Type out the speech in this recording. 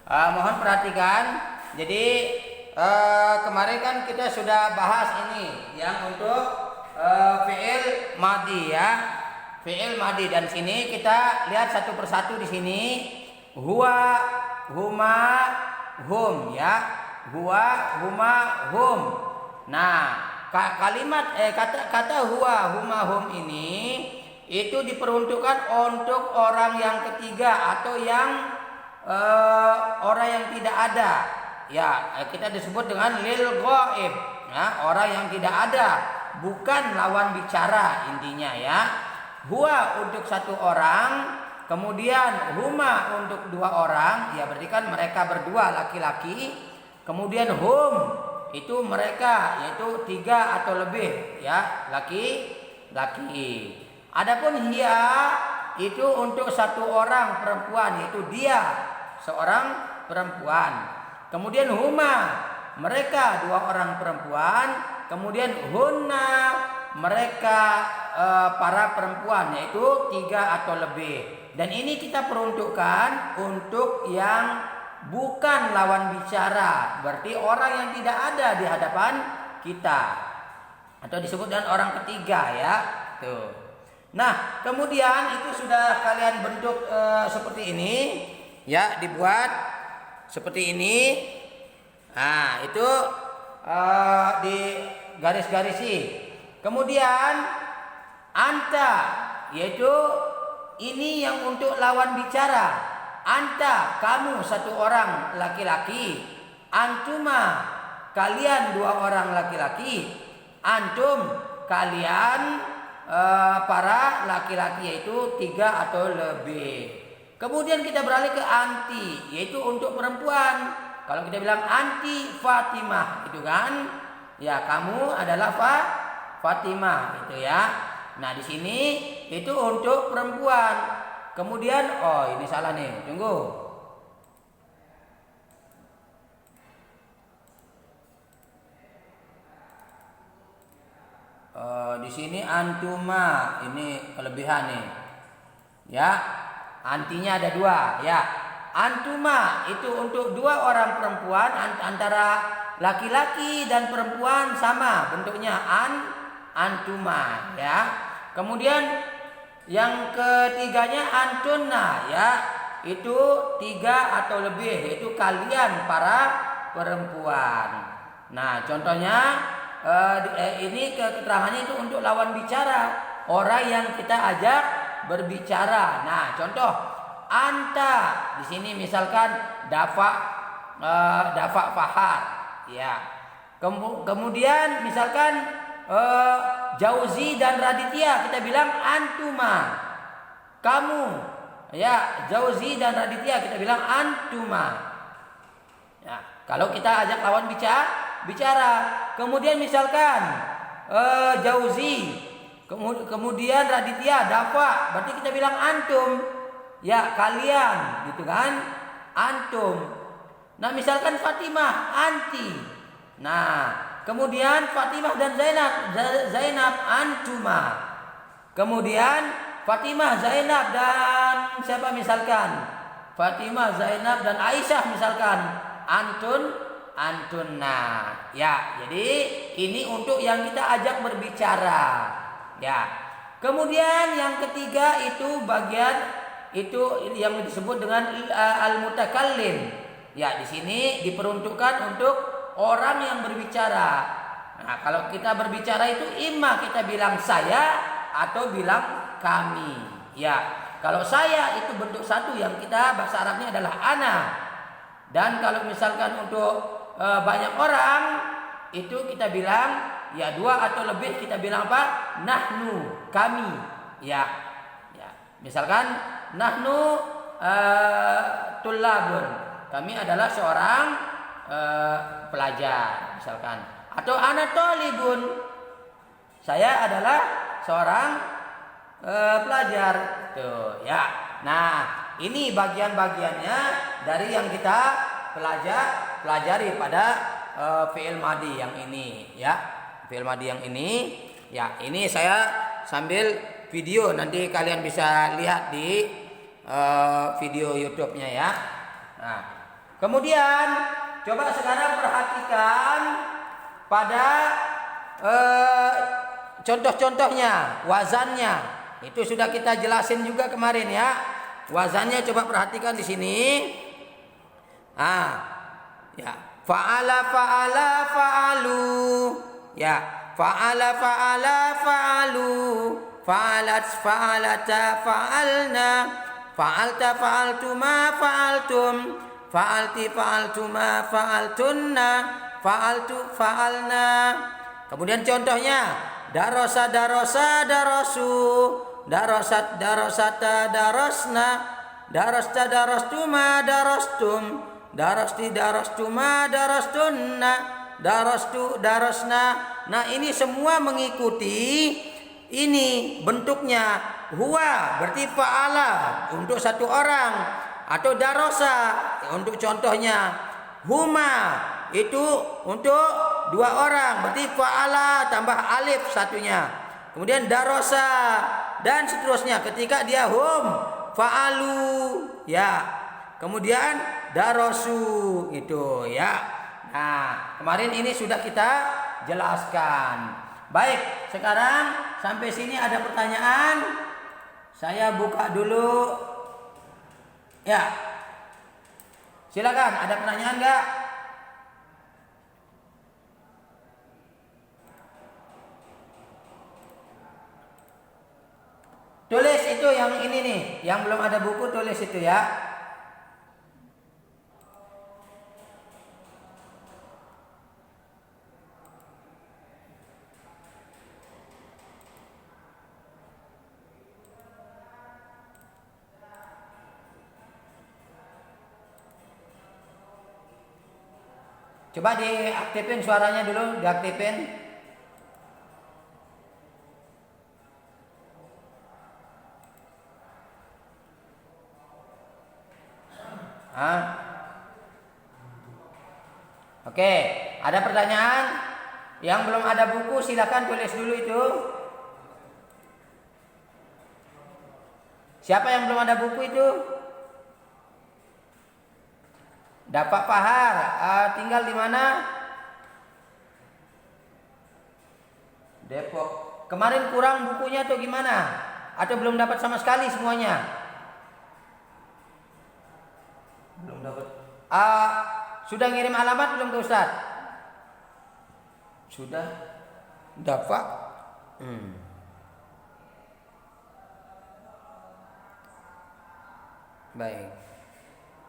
Mohon perhatikan. Jadi kemarin kan kita sudah bahas ini yang untuk fi'il madhi ya. Fi'il madhi, dan sini kita lihat satu persatu di sini. Huwa, huma, hum ya. Huwa, huma, hum. Nah, kalimat kata huwa, huma, hum ini itu diperuntukkan untuk orang yang ketiga atau yang orang yang tidak ada. Ya, kita disebut dengan lil ghaib. Ya, orang yang tidak ada, bukan lawan bicara intinya ya. Huwa untuk satu orang, kemudian huma untuk dua orang, ya berarti kan mereka berdua laki-laki. Kemudian hum itu mereka, yaitu tiga atau lebih ya, laki-laki. Adapun hiya itu untuk satu orang perempuan, yaitu dia seorang perempuan. Kemudian huma mereka dua orang perempuan. Kemudian hunna mereka para perempuan, yaitu tiga atau lebih. Dan ini kita peruntukkan untuk yang bukan lawan bicara, berarti orang yang tidak ada di hadapan kita, atau disebut dengan orang ketiga ya. Tuh. Nah, kemudian itu sudah kalian bentuk seperti ini ya, dibuat seperti ini. Nah, itu di garis-garisi. Kemudian anta, yaitu ini yang untuk lawan bicara. Anta, kamu satu orang laki-laki. Antuma, kalian dua orang laki-laki. Antum, kalian para laki-laki, yaitu tiga atau lebih. Kemudian kita beralih ke anti, yaitu untuk perempuan. Kalau kita bilang anti Fatimah, itu kan ya, kamu adalah Fatimah gitu ya. Nah, di sini itu untuk perempuan. Kemudian ini salah nih. Tunggu. Di sini antuma, ini kelebihan nih. Ya. Antinya ada dua ya. Antuma itu untuk dua orang perempuan, antara laki-laki dan perempuan sama bentuknya, antuma ya. Kemudian yang ketiganya antunna ya, itu tiga atau lebih, yaitu kalian para perempuan. Nah, contohnya ini keterangannya itu untuk lawan bicara, orang yang kita ajak berbicara. Nah, contoh anta di sini misalkan dafa fahar ya. Kemudian misalkan Jauzi dan Raditya, kita bilang antuma, kamu ya. Jauzi dan Raditya kita bilang antuma ya, kalau kita ajak lawan bicara. Kemudian misalkan Jauzi kemudian Raditya dafa, berarti kita bilang antum ya, kalian gitu kan, antum. Nah, misalkan Fatimah anti. Nah, kemudian Fatimah dan Zainab antuma. Kemudian Fatimah, Zainab dan siapa misalkan? Fatimah, Zainab dan Aisyah misalkan. Antunna. Ya, jadi ini untuk yang kita ajak berbicara. Ya. Kemudian yang ketiga itu bagian itu yang disebut dengan al-mutakallim. Ya, di sini diperuntukkan untuk orang yang berbicara. Nah, kalau kita berbicara itu imma kita bilang saya atau bilang kami. Ya, kalau saya itu bentuk satu yang kita bahasa Arabnya adalah ana. Dan kalau misalkan untuk banyak orang itu kita bilang ya, dua atau lebih kita bilang apa? Nahnu, kami. Ya. Ya. Misalkan nahnu tullabun. Kami adalah seorang pelajar misalkan. Atau ana talibun. Saya adalah seorang pelajar. Tuh, ya. Nah, ini bagian-bagiannya dari yang kita pelajari pada fi'il madhi yang ini ya. Fi'il madhi yang ini ya, ini saya sambil video, nanti kalian bisa lihat di video YouTube-nya ya. Nah, Kemudian coba sekarang perhatikan pada contoh-contohnya, wazannya. Itu sudah kita jelasin juga kemarin ya. Wazannya coba perhatikan di sini. Ya, fa'ala fa'ala fa'alu. Ya, fa'ala fa'ala fa'alu. Fa'alat fa'alata fa'alna. Fa'alta fa'altuma fa'altum. Fa'alti fa'altuma fa'altunna. Fa'altu fa'alna. Kemudian contohnya, darosa darosa darosu. Darosat darosata darosna. Darosta darostuma darostum. Darosti darostuma darostunna. Darostu darosna. Nah, ini semua mengikuti ini bentuknya. Huwa berarti fa'ala untuk satu orang, atau darosa untuk contohnya. Huma itu untuk dua orang, berarti fa'ala tambah alif satunya. Kemudian darosa dan seterusnya. Ketika dia hum, fa'alu ya. Kemudian darosu itu ya. Nah, kemarin ini sudah kita jelaskan. Baik, sekarang sampai sini ada pertanyaan? Saya buka dulu. Ya. Silakan, ada pertanyaan enggak? Tulis itu yang ini nih, yang belum ada buku tulis itu ya. Coba diaktifin suaranya dulu, diaktifin. Oke, ada pertanyaan? Yang belum ada buku silakan tulis dulu itu. Siapa yang belum ada buku itu? Dapat Pahar, tinggal di mana? Depok. Kemarin kurang bukunya atau gimana? Atau belum dapat sama sekali semuanya? Belum dapat. Sudah ngirim alamat belum ke Ustaz? Sudah. Dapat. Baik.